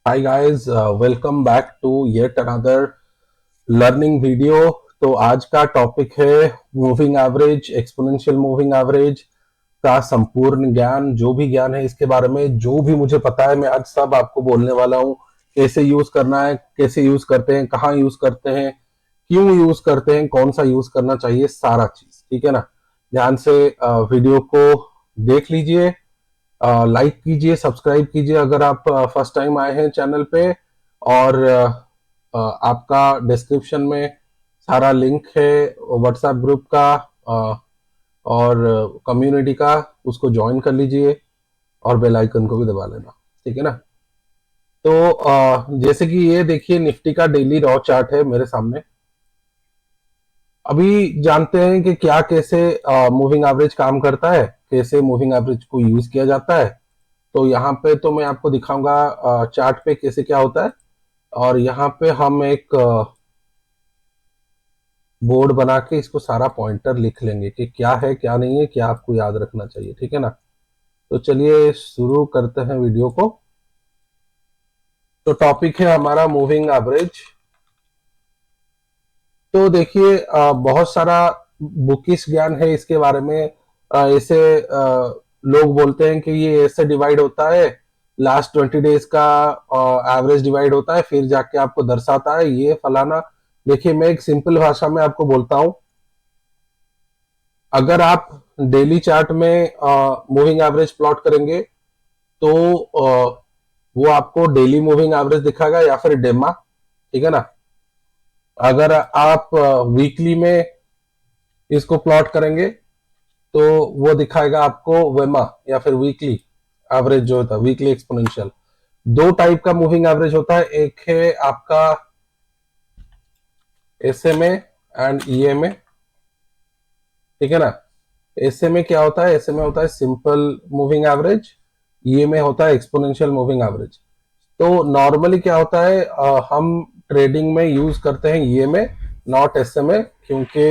Hi guys, welcome back to yet another learning video। तो आज का टॉपिक है moving average, exponential moving average का संपूर्ण ज्ञान। जो भी ज्ञान है इसके बारे में, जो भी मुझे पता है, मैं आज सब आपको बोलने वाला हूँ। कैसे यूज करना है, कैसे यूज करते हैं, कहाँ यूज करते हैं, क्यों यूज करते हैं, कौन सा यूज करना चाहिए, सारा चीज। ठीक है ना। ध्यान से वीडियो को देख लीजिए, लाइक कीजिए, सब्सक्राइब कीजिए अगर आप फर्स्ट टाइम आए हैं चैनल पे। और आपका डिस्क्रिप्शन में सारा लिंक है व्हाट्सएप ग्रुप का और कम्युनिटी का, उसको ज्वाइन कर लीजिए और बेल आइकन को भी दबा लेना। ठीक है ना। तो जैसे कि ये देखिए, निफ्टी का डेली रॉ चार्ट है मेरे सामने। अभी जानते हैं कि क्या, कैसे मूविंग एवरेज काम करता है, कैसे मूविंग एवरेज को यूज किया जाता है। तो यहाँ पे तो मैं आपको दिखाऊंगा चार्ट पे कैसे क्या होता है। और यहाँ पे हम एक बोर्ड बना के इसको सारा पॉइंटर लिख लेंगे कि क्या है, क्या नहीं है, क्या आपको याद रखना चाहिए। ठीक है ना। तो चलिए शुरू करते हैं वीडियो को। तो टॉपिक है हमारा मूविंग एवरेज। तो देखिए, बहुत सारा बुकिश ज्ञान है इसके बारे में। ऐसे लोग बोलते हैं कि ये ऐसे डिवाइड होता है, लास्ट 20 डेज का एवरेज डिवाइड होता है, फिर जाके आपको दर्शाता है ये फलाना। देखिए, मैं एक सिंपल भाषा में आपको बोलता हूं। अगर आप डेली चार्ट में मूविंग एवरेज प्लॉट करेंगे तो वो आपको डेली मूविंग एवरेज दिखाएगा या फिर डेमा। ठीक है ना। अगर आप वीकली में इसको प्लॉट करेंगे तो वो दिखाएगा आपको वेमा या फिर वीकली एवरेज जो होता है, वीकली एक्सपोनेंशियल। दो टाइप का मूविंग एवरेज होता है, एक है आपका एसएमए एंड ईएमए। ठीक है ना। एसएमए क्या होता है? एसएमए होता है सिंपल मूविंग एवरेज, ईएमए होता है एक्सपोनेंशियल मूविंग एवरेज। तो नॉर्मली क्या होता है, हम ट्रेडिंग में यूज करते हैं ईएमए, नॉट एसएमए, क्योंकि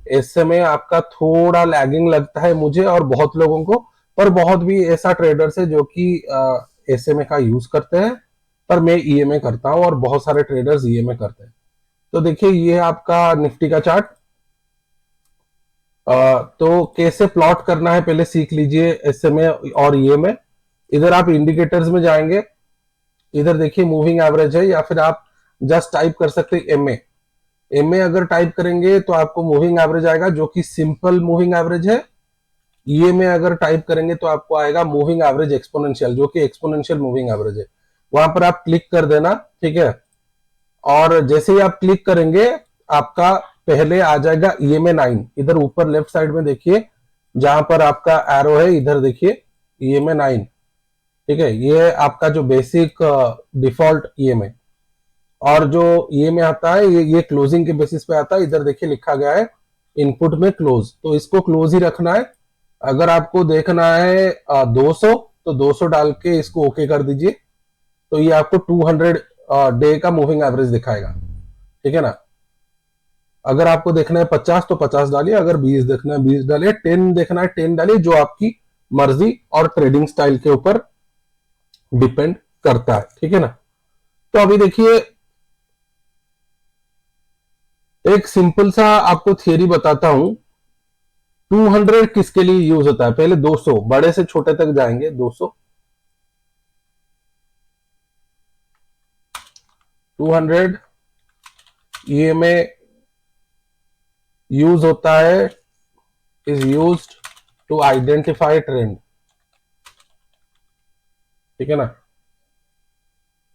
एसएमए आपका थोड़ा लैगिंग लगता है मुझे और बहुत लोगों को। पर बहुत भी ऐसा ट्रेडर्स है जो कि एसएमए का यूज करते हैं, पर मैं ईएमए करता हूं और बहुत सारे ट्रेडर्स ईएमए करते हैं। तो देखिए, ये आपका निफ्टी का चार्ट। तो कैसे प्लॉट करना है पहले सीख लीजिए, एसएमए और ईएमए। इधर आप इंडिकेटर्स में जाएंगे, इधर देखिए मूविंग एवरेज है, या फिर आप जस्ट टाइप कर सकते हैं एमए। एमए अगर टाइप करेंगे तो आपको मूविंग एवरेज आएगा जो कि सिंपल मूविंग एवरेज है। ईएमए अगर टाइप करेंगे तो आपको आएगा मूविंग एवरेज एक्सपोनेंशियल, जो कि एक्सपोनेंशियल मूविंग एवरेज है। वहां पर आप क्लिक कर देना। ठीक है। और जैसे ही आप क्लिक करेंगे, आपका पहले आ जाएगा ईएमए 9। इधर ऊपर लेफ्ट साइड में देखिए, जहां पर आपका एरो है, इधर देखिए ईएमए 9। ठीक है। ये आपका जो बेसिक डिफॉल्ट ईएमए। और जो ईएमए आता है, ये क्लोजिंग के बेसिस पे आता है। इधर देखिए लिखा गया है इनपुट में क्लोज, तो इसको क्लोज ही रखना है। अगर आपको देखना है 200, तो 200 डाल के इसको ओके कर दीजिए। तो ये आपको 200 डे का मूविंग एवरेज दिखाएगा। ठीक है ना। अगर आपको देखना है 50 तो 50 डालिए, अगर 20 देखना है 20 डालिए, 10 देखना है 10 डालिए, जो आपकी मर्जी और ट्रेडिंग स्टाइल के ऊपर डिपेंड करता है। ठीक है ना। तो अभी देखिए, एक सिंपल सा आपको थियरी बताता हूं। 200 किसके लिए यूज होता है? पहले 200, बड़े से छोटे तक जाएंगे। 200, 200 ईएमए यूज होता है, is used to identify trend. ठीक है ना।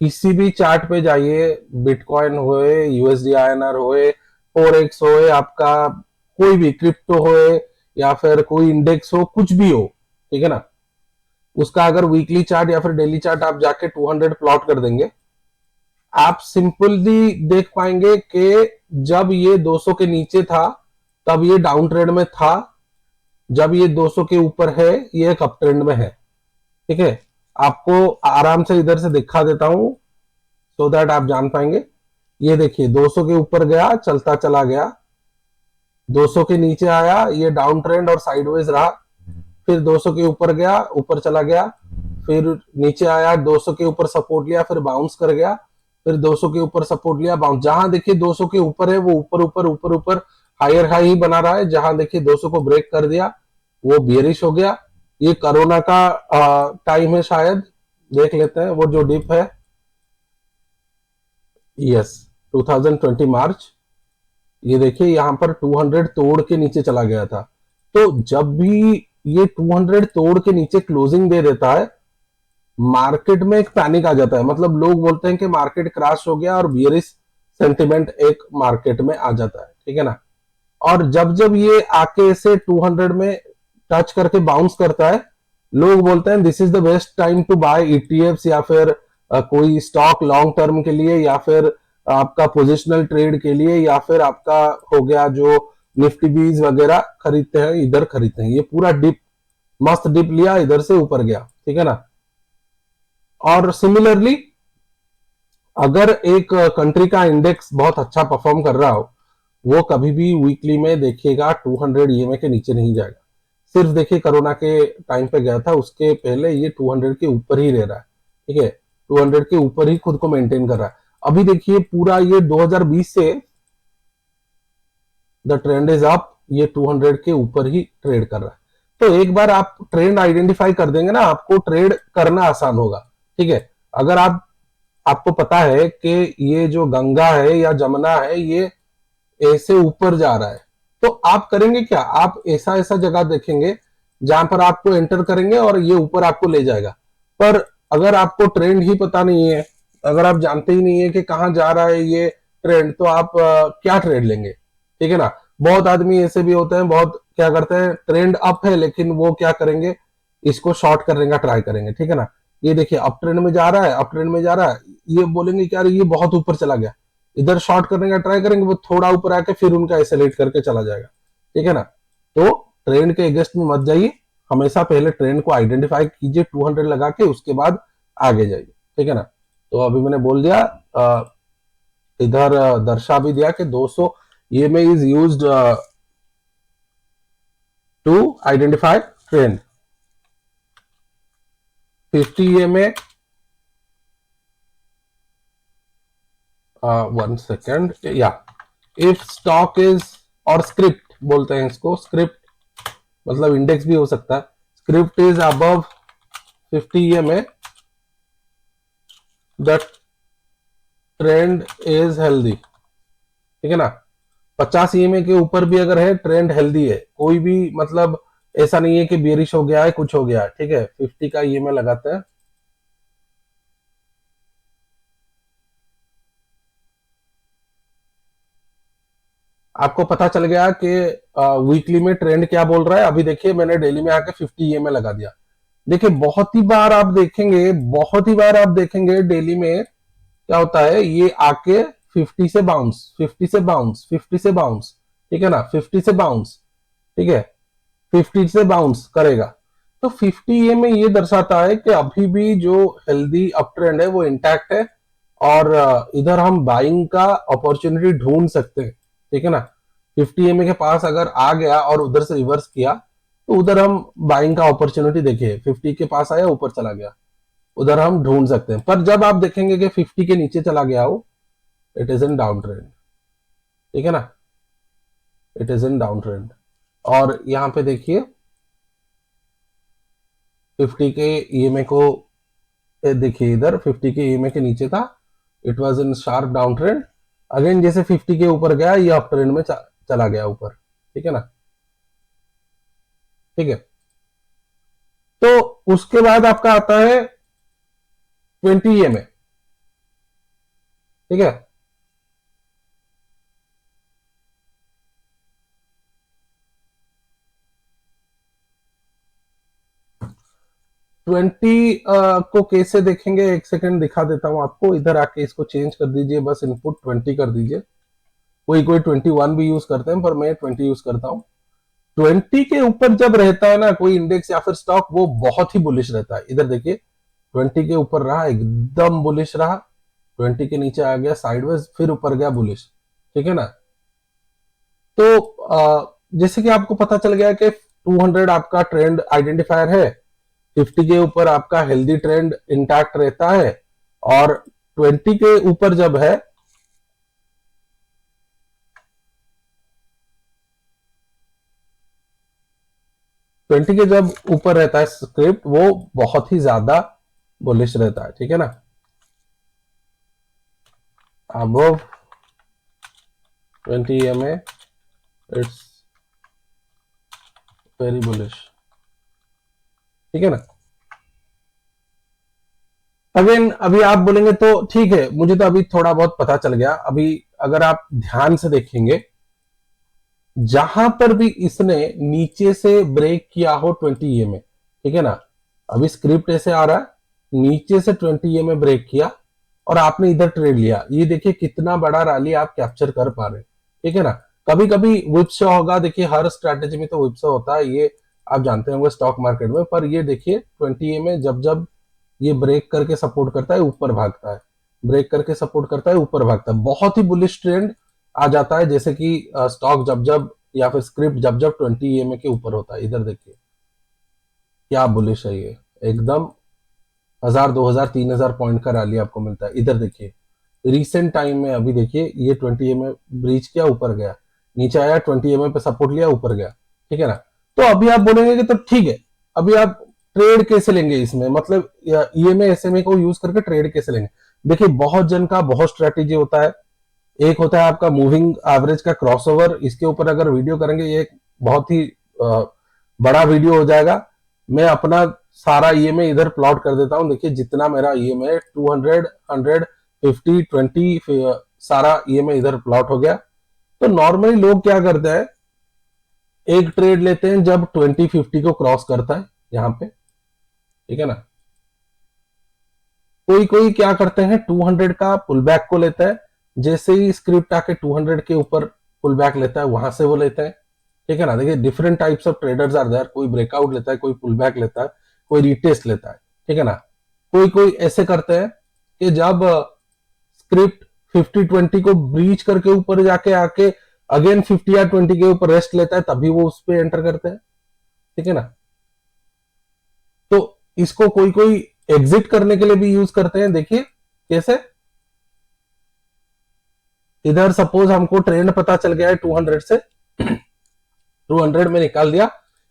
किसी भी चार्ट पे जाइए, बिटकॉइन होए, यूएसडी आईएनआर होए, फोरेक्स होए, आपका कोई भी क्रिप्टो होए, या फिर कोई इंडेक्स हो, कुछ भी हो। ठीक है ना। उसका अगर वीकली चार्ट या फिर डेली चार्ट आप जाके 200 प्लॉट कर देंगे, आप सिंपली देख पाएंगे कि जब ये 200 के नीचे था तब ये डाउन ट्रेंड में था, जब ये 200 के ऊपर है ये एक अप ट्रेंड में है। ठीक है। आपको आराम से इधर से दिखा देता हूं सो दैट आप जान पाएंगे। ये देखिए, 200 के ऊपर गया, चलता चला गया, 200 के नीचे आया, ये डाउन ट्रेंड और साइडवेज रहा, फिर 200 के ऊपर गया, ऊपर चला गया, फिर नीचे आया, 200 के ऊपर सपोर्ट लिया, फिर बाउंस कर गया, फिर 200 के ऊपर सपोर्ट लिया, बाउंस। जहां देखिए 200 के ऊपर है वो ऊपर ऊपर ऊपर ऊपर हायर हाई ही बना रहा है। जहां देखिए 200 को ब्रेक कर दिया वो बियरिश हो गया। ये कोरोना का टाइम है शायद, देख लेते हैं वो जो डिप है। यस, 2020 मार्च। ये देखिए यहाँ पर 200 तोड़ के नीचे चला गया था। तो जब भी ये 200 तोड़ के नीचे क्लोजिंग दे देता है, मार्केट में एक पैनिक आ जाता है। मतलब लोग बोलते हैं कि मार्केट क्रैश हो गया और बियरिश सेंटिमेंट एक मार्केट में आ जाता है, ठीक है ना। और जब जब ये आके इसे 200 में टच करके बाउंस करता है, लोग बोलते हैं this is the best time to buy ETFs, या फिर कोई स्टॉक लॉन्ग टर्म के लिए, या फिर आपका पोजिशनल ट्रेड के लिए, या फिर आपका हो गया जो निफ्टी बीज वगैरह खरीदते हैं, इधर खरीदते हैं। ये पूरा डिप, मस्त डिप लिया, इधर से ऊपर गया, ठीक है ना। और सिमिलरली अगर एक कंट्री का इंडेक्स बहुत अच्छा परफॉर्म कर रहा हो, वो कभी भी वीकली में देखिएगा 200 ईएमए के नीचे नहीं जाएगा। सिर्फ देखिए कोरोना के टाइम पे गया था, उसके पहले ये 200 के ऊपर ही रह रहा है, ठीक है। 200 के ऊपर ही खुद को मेंटेन कर रहा है। अभी देखिए पूरा ये 2020 से द ट्रेंड इज अप, ये 200 के ऊपर ही ट्रेड कर रहा है। तो एक बार आप ट्रेंड आइडेंटिफाई कर देंगे ना, आपको ट्रेड करना आसान होगा, ठीक है। अगर आपको पता है कि ये जो गंगा है या जमुना है ये ऐसे ऊपर जा रहा है, तो आप करेंगे क्या, आप ऐसा ऐसा जगह देखेंगे जहां पर आपको एंटर करेंगे और ये ऊपर आपको ले जाएगा। पर अगर आपको ट्रेंड ही पता नहीं है, अगर आप जानते ही नहीं है कि कहां जा रहा है ये ट्रेंड, तो आप क्या ट्रेड लेंगे, ठीक है ना। बहुत आदमी ऐसे भी होते हैं, बहुत क्या करते हैं, ट्रेंड अप है लेकिन वो क्या करेंगे, इसको शॉर्ट करने का ट्राई करेंगे, ठीक है ना। ये देखिए अप ट्रेंड में जा रहा है, अप ट्रेंड में जा रहा है, ये बोलेंगे क्या ये बहुत ऊपर चला गया, इधर शॉर्ट करने का ट्राई करेंगे, वो थोड़ा ऊपर आके फिर उनका एसेलेट करके चला जाएगा, ठीक है ना। तो ट्रेंड के अगेंस्ट में मत जाइए, हमेशा पहले ट्रेंड को आइडेंटिफाई कीजिए 200 लगा के, उसके बाद आगे जाइए, ठीक है ना। तो अभी मैंने बोल दिया, इधर दर्शा भी दिया कि 200 EMA is used to identify trend. 50 EMA, 1 second, या इफ स्टॉक इज, और स्क्रिप्ट बोलते हैं इसको, स्क्रिप्ट मतलब इंडेक्स भी हो सकता है, script is above 50 EMA, the trend is healthy, ठीक है ना। 50 EMA के ऊपर भी अगर है, ट्रेंड हेल्दी है, कोई भी मतलब ऐसा नहीं है कि बेरिश हो गया है, कुछ हो गया है, ठीक है। 50 का EMA लगाते हैं। आपको पता चल गया कि वीकली में ट्रेंड क्या बोल रहा है। अभी देखिए मैंने डेली में आके 50 EMA लगा दिया। देखिए बहुत ही बार आप देखेंगे, बहुत ही बार आप देखेंगे डेली में क्या होता है, ये आके 50 से बाउंस, 50 से बाउंस, 50 से बाउंस, ठीक है ना, 50 से बाउंस, ठीक है, 50 से बाउंस करेगा। तो 50 में ये दर्शाता है कि अभी भी जो हेल्दी अप ट्रेंड है वो इंटैक्ट है, और इधर हम बाइंग का अपॉर्चुनिटी ढूंढ सकते हैं, ठीक है ना। 50 के पास अगर आ गया और उधर से रिवर्स किया, तो उधर हम बाइंग का अपॉर्चुनिटी, देखिए 50 के पास आया ऊपर चला गया, उधर हम ढूंढ सकते हैं। पर जब आप देखेंगे कि 50 के नीचे चला गया हो, it is in down trend, ठीक है ना, it is in down trend. और यहां पे देखिए 50 के EMA को देखिए, इधर 50 के EMA के नीचे था, it was in sharp down trend. Again जैसे 50 के ऊपर गया, ये अप ट्रेंड में चला गया ऊपर, ठीक है ना, ठीक है। तो उसके बाद आपका आता है 20 EMA, ठीक है। 20 को कैसे देखेंगे, एक सेकंड दिखा देता हूं आपको। इधर आके इसको चेंज कर दीजिए, बस इनपुट 20 कर दीजिए। कोई कोई 21 भी यूज करते हैं, पर मैं 20 यूज करता हूं। 20 के ऊपर जब रहता है ना कोई इंडेक्स या फिर स्टॉक, वो बहुत ही बुलिश रहता है। इधर देखिए 20 के ऊपर रहा, एकदम बुलिश रहा, 20 के नीचे आ गया साइडवेज, फिर ऊपर गया बुलिश, ठीक है ना। तो जैसे कि आपको पता चल गया कि 200 आपका ट्रेंड आइडेंटिफायर है, 50 के ऊपर आपका हेल्दी ट्रेंड इंटैक्ट रहता है, और 20 के ऊपर जब है, ट्वेंटी के जब ऊपर रहता है स्क्रिप्ट, वो बहुत ही ज्यादा बुलिश रहता है, ठीक है ना। Above 20 EMA it's very bullish, ठीक है ना। अगेन अभी आप बोलेंगे तो ठीक है, मुझे तो अभी थोड़ा बहुत पता चल गया। अभी अगर आप ध्यान से देखेंगे, जहां पर भी इसने नीचे से ब्रेक किया हो 20 EMA, ठीक है ना, अभी स्क्रिप्ट ऐसे आ रहा है, नीचे से 20 EMA ब्रेक किया और आपने इधर ट्रेड लिया, ये देखिए कितना बड़ा रैली आप कैप्चर कर पा रहे हैं, ठीक है ना। कभी कभी विप शो होगा, देखिए हर स्ट्रैटेजी में तो विप शो होता है, ये आप जानते होंगे स्टॉक मार्केट में, पर ये देखिए 20 EMA जब जब ये ब्रेक करके सपोर्ट करता है ऊपर भागता है, ब्रेक करके सपोर्ट करता है ऊपर भागता है, बहुत ही बुलिश ट्रेंड आ जाता है, जैसे कि स्टॉक जब जब या फिर स्क्रिप्ट जब जब 20 EMA के ऊपर होता है। इधर देखिए क्या बुलिश है ये, एकदम 1000 2000 3000 पॉइंट का रैली आपको मिलता है। इधर देखिए रिसेंट टाइम में अभी देखिए ये 20 EMA ब्रीच किया, ऊपर गया, नीचे आया, 20 EMA पे सपोर्ट लिया, ऊपर गया, ठीक है ना। तो अभी आप बोलेंगे कि तो ठीक है, अभी आप ट्रेड कैसे लेंगे इसमें, मतलब EMA SMA को यूज करके ट्रेड कैसे लेंगे। देखिए बहुत जन का बहुत स्ट्रेटेजी होता है। एक होता है आपका मूविंग एवरेज का क्रॉसओवर, इसके ऊपर अगर वीडियो करेंगे ये बहुत ही बड़ा वीडियो हो जाएगा। मैं अपना सारा EMA इधर प्लॉट कर देता हूं, देखिए जितना मेरा EMA है 200 100 50 20 सारा EMA इधर प्लॉट हो गया। तो नॉर्मली लोग क्या करते हैं, एक ट्रेड लेते हैं जब 2050 को क्रॉस करता है यहां पे, ठीक है ना। कोई कोई क्या करते हैं 200 का पुल बैक को लेता है, जैसे ही स्क्रिप्ट आके 200 के ऊपर पुल बैक लेता है वहां से वो लेते हैं, ठीक है ना। देखिए different types of traders are there, कोई ब्रेकआउट लेता है, कोई पुल बैक लेता है, कोई रिटेस्ट लेता है, ठीक है ना। कोई कोई ऐसे करते हैं कि जब स्क्रिप्ट 50-20 को ब्रीच करके ऊपर जाके आके अगेन 50 या 20 के ऊपर रेस्ट लेता है, तभी वो उस पर एंटर करते हैं, ठीक है ना। तो इसको कोई कोई एग्जिट करने के लिए भी यूज करते हैं। देखिए कैसे, इधर सपोज हमको ट्रेंड पता चल गया है 200 से, 200 में निकाल दिया।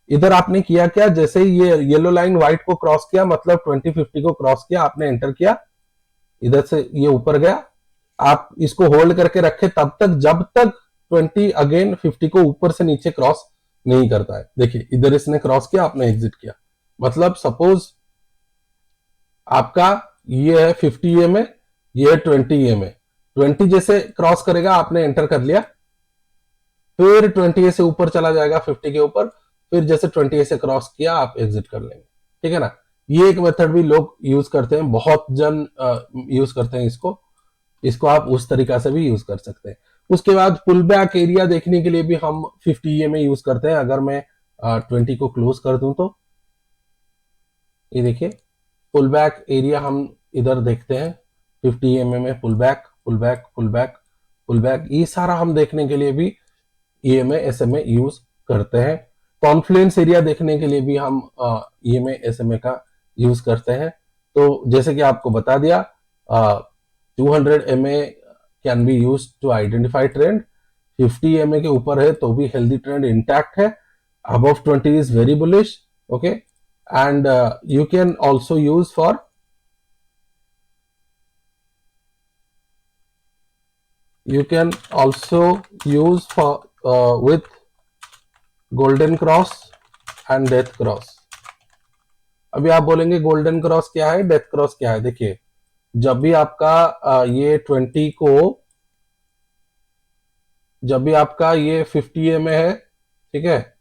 इधर आपने किया क्या, जैसे ही ये येलो लाइन व्हाइट को क्रॉस किया, मतलब 2050 को क्रॉस किया, आपने एंटर किया, इधर से ये ऊपर गया, आप इसको होल्ड करके रखे तब तक जब तक 20 अगेन 50 को ऊपर से नीचे क्रॉस नहीं करता है। देखिए इधर इसने क्रॉस किया, आपने एग्जिट किया, मतलब सपोज आपका ये है 50 EMA, ये है 20 EMA, 20 जैसे क्रॉस करेगा आपने एंटर कर लिया, फिर 20 से ऊपर चला जाएगा 50 के ऊपर, फिर जैसे 20 से क्रॉस किया आप एग्जिट कर लेंगे, ठीक है ना। ये एक मेथड भी लोग यूज करते हैं, बहुत जन यूज करते हैं इसको, इसको आप उस तरीका से भी यूज कर सकते हैं। उसके बाद पुल बैक एरिया देखने के लिए भी हम 50 EMA यूज करते हैं। अगर मैं 20 को क्लोज कर दूं तो ये देखिए पुल बैक एरिया हम इधर देखते हैं, 50 EMA में pull back pull back pull back pull back, ये सारा हम देखने के लिए भी EMA SMA यूज करते हैं। कॉन्फ्लुएंस एरिया देखने के लिए भी हम EMA SMA का यूज करते हैं। तो जैसे कि आपको बता दिया, 200 MA can be use to identify trend, 50 MA के ऊपर है तो भी हेल्दी ट्रेंड इंटैक्ट है, above 20 is very bullish, okay, and you can also use for with golden cross and death cross। अभी आप बोलेंगे गोल्डन क्रॉस क्या है, डेथ क्रॉस क्या है। देखिए जब भी आपका ये 20 को, जब भी आपका ये 50 EMA है, ठीक है,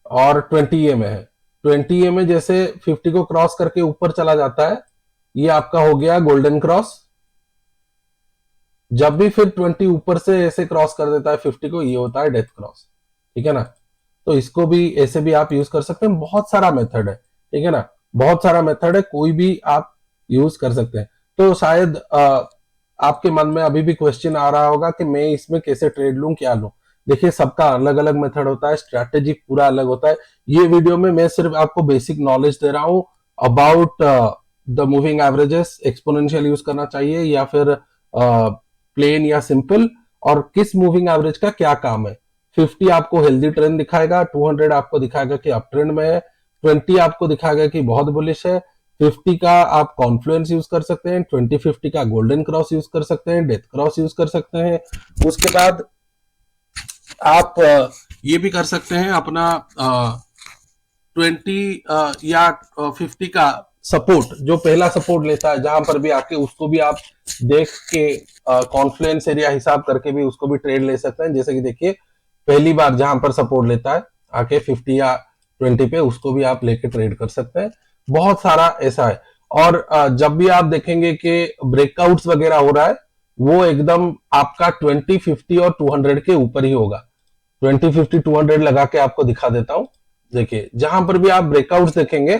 और 20 EMA है, 20 EMA जैसे 50 को क्रॉस करके ऊपर चला जाता है, ये आपका हो गया गोल्डन क्रॉस। जब भी फिर 20 ऊपर से ऐसे क्रॉस कर देता है 50 को, ये होता है डेथ क्रॉस, ठीक है ना। तो इसको भी ऐसे भी आप यूज कर सकते हैं, बहुत सारा मेथड है, ठीक है ना, बहुत सारा मेथड है, कोई भी आप यूज कर सकते हैं। तो शायद आपके मन में अभी भी क्वेश्चन आ रहा होगा कि मैं इसमें कैसे ट्रेड लूं, क्या लूं। देखिए सबका अलग अलग मेथड होता है, स्ट्रैटेजी पूरा अलग होता है। ये वीडियो में मैं सिर्फ आपको बेसिक नॉलेज दे रहा हूँ about the moving averages, exponential use करना चाहिए या फिर प्लेन या सिंपल, और किस मूविंग एवरेज का क्या काम है। 50 आपको हेल्दी ट्रेंड दिखाएगा, 200 आपको दिखाएगा कि अप ट्रेंड में है, 20 आपको दिखाएगा कि बहुत बुलिश है, 50 का आप कॉन्फ्लुएंस यूज कर सकते हैं, 2050 का गोल्डन क्रॉस यूज कर सकते हैं, डेथ क्रॉस यूज कर सकते हैं। उसके बाद आप ये भी कर सकते हैं अपना 20 या 50 का सपोर्ट, जो पहला सपोर्ट लेता है जहां पर भी आके उसको भी आप देख के कॉन्फ्लुएंस एरिया हिसाब करके भी उसको भी ट्रेड ले सकते हैं। जैसे कि देखिए पहली बार जहां पर सपोर्ट लेता है आके 50 या 20 पे, उसको भी आप लेके ट्रेड कर सकते हैं। बहुत सारा ऐसा है। और जब भी आप देखेंगे कि ब्रेकआउट्स वगैरह हो रहा है, वो एकदम आपका 20, 50 और 200 के ऊपर ही होगा। 20, 50, 200 लगा के आपको दिखा देता हूं। देखिए जहां पर भी आप ब्रेकआउट्स देखेंगे,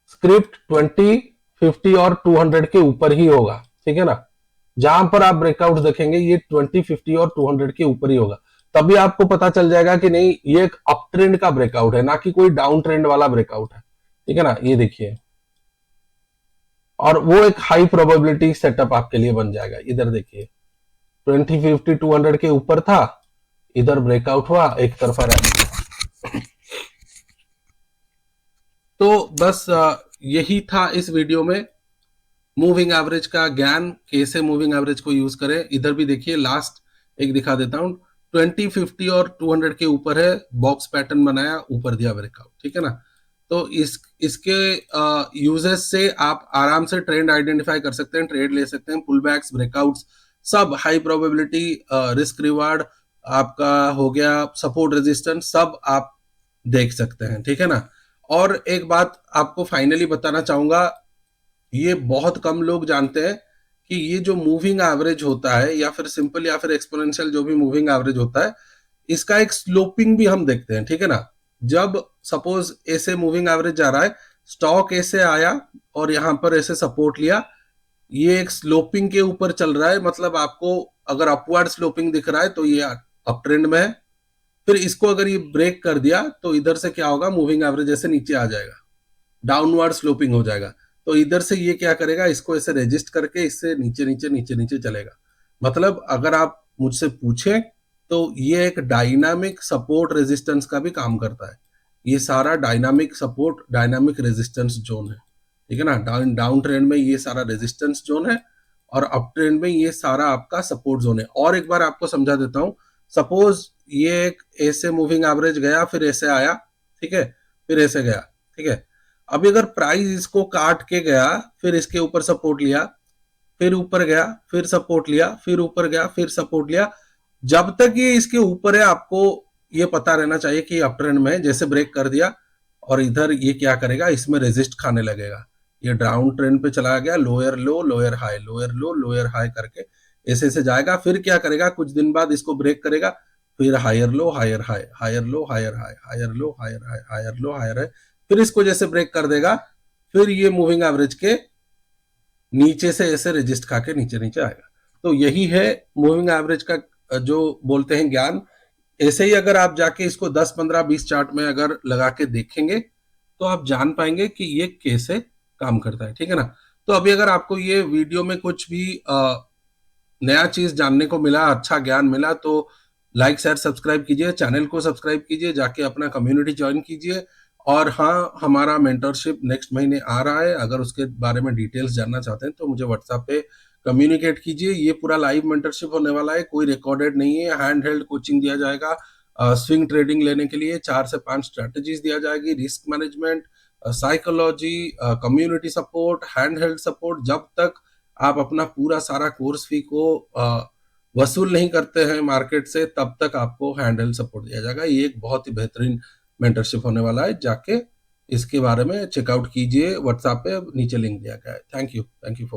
स्क्रिप्ट 20, 50 और 200 के ऊपर ही होगा, ठीक है ना। जहां पर आप ब्रेकआउट देखेंगे ये 20, 50 और 200 के ऊपर ही होगा। तभी आपको पता चल जाएगा कि नहीं ये एक अप ट्रेंड का ब्रेकआउट है, ना कि कोई डाउन ट्रेंड वाला ब्रेकआउट है, ठीक है ना। ये देखिए, और वो एक हाई प्रोबेबिलिटी सेटअप आपके लिए बन जाएगा। इधर देखिए 20, 50, 200 के ऊपर था, इधर ब्रेकआउट हुआ, एक तरफा रैली। तो बस यही था इस वीडियो में मूविंग एवरेज का ज्ञान, कैसे मूविंग एवरेज को यूज करें। इधर भी देखिए लास्ट एक दिखा देता हूं, 20, 50 और 200 के ऊपर है, बॉक्स पैटर्न बनाया, ऊपर दिया ब्रेकआउट, ठीक है ना। तो इसके यूजेस से आप आराम से ट्रेंड आइडेंटिफाई कर सकते हैं, ट्रेड ले सकते हैं, पुल बैक्स, ब्रेकआउट्स, सब हाई प्रोबेबिलिटी, रिस्क रिवार्ड आपका हो गया, सपोर्ट रेजिस्टेंस, सब आप देख सकते हैं, ठीक है ना। और एक बात आपको फाइनली बताना चाहूंगा, ये बहुत कम लोग जानते हैं कि ये जो मूविंग एवरेज होता है या फिर सिंपल या फिर एक्सपोनेंशियल जो भी मूविंग एवरेज होता है, इसका एक स्लोपिंग भी हम देखते हैं, ठीक है ना। जब सपोज ऐसे मूविंग एवरेज जा रहा है, स्टॉक ऐसे आया और यहां पर ऐसे सपोर्ट लिया, ये एक स्लोपिंग के ऊपर चल रहा है, मतलब आपको अगर अपवर्ड स्लोपिंग दिख रहा है तो ये अप ट्रेंड में है। फिर इसको अगर ये ब्रेक कर दिया तो इधर से क्या होगा, मूविंग एवरेज ऐसे नीचे आ जाएगा, डाउनवर्ड स्लोपिंग हो जाएगा। तो इधर से ये क्या करेगा, इसको ऐसे रेजिस्ट करके इससे नीचे नीचे नीचे नीचे चलेगा। मतलब अगर आप मुझसे पूछें तो ये एक डायनामिक सपोर्ट रेजिस्टेंस का भी काम करता है। ये सारा dynamic support, dynamic resistance zone है, ठीक है ना। डाउन ट्रेंड में ये सारा रेजिस्टेंस जोन है और अप ट्रेंड में ये सारा आपका सपोर्ट जोन है। और एक बार आपको समझा देता हूं, सपोज ये एक ऐसे मूविंग एवरेज गया, फिर ऐसे आया, ठीक है, फिर ऐसे गया, ठीक है। अभी अगर प्राइस इसको काट के गया, फिर इसके ऊपर सपोर्ट लिया, फिर ऊपर गया, फिर सपोर्ट लिया, फिर ऊपर गया, फिर सपोर्ट लिया, जब तक ये इसके ऊपर है आपको ये पता रहना चाहिए कि अप ट्रेंड में, जैसे ब्रेक कर दिया और इधर ये क्या करेगा, इसमें रेजिस्ट खाने लगेगा। ये डाउन ट्रेंड पे चला गया, लोअर लो, लोअर हाई, लोअर लो, लोअर हाई करके ऐसे ऐसे जाएगा। फिर क्या करेगा, कुछ दिन बाद इसको ब्रेक करेगा, फिर higher low, higher high, higher low, higher high, higher low, higher high, higher low, higher high, फिर इसको जैसे ब्रेक कर देगा, फिर ये मूविंग एवरेज के नीचे से ऐसे रेजिस्ट खा के नीचे नीचे आएगा। तो यही है मूविंग एवरेज का जो बोलते हैं ज्ञान। ऐसे ही अगर आप जाके इसको 10, 15, 20 चार्ट में अगर लगा के देखेंगे तो आप जान पाएंगे कि ये कैसे काम करता है, ठीक है ना। तो अभी अगर आपको ये वीडियो में कुछ भी नया चीज जानने को मिला, अच्छा ज्ञान मिला, तो लाइक शेयर सब्सक्राइब कीजिए, चैनल को सब्सक्राइब कीजिए, जाके अपना कम्युनिटी ज्वाइन कीजिए। और हाँ, हमारा मेंटरशिप नेक्स्ट महीने आ रहा है, अगर उसके बारे में डिटेल्स जानना चाहते हैं तो मुझे व्हाट्सएप पे कम्युनिकेट कीजिए। ये पूरा लाइव मेंटरशिप होने वाला है, कोई रिकॉर्डेड नहीं है, हैंड हेल्ड कोचिंग दिया जाएगा। स्विंग ट्रेडिंग लेने के लिए 4 से 5 स्ट्रेटेजीज दिया जाएगी, risk management, psychology, community support, hand held support. जब तक आप अपना पूरा सारा कोर्स फी को वसूल नहीं करते हैं मार्केट से, तब तक आपको हैंड हेल्ड सपोर्ट दिया जाएगा। ये एक बहुत ही बेहतरीन मेंटरशिप होने वाला है, जाके इसके बारे में चेकआउट कीजिए, व्हाट्सएप पे नीचे लिंक दिया गया है। Thank you for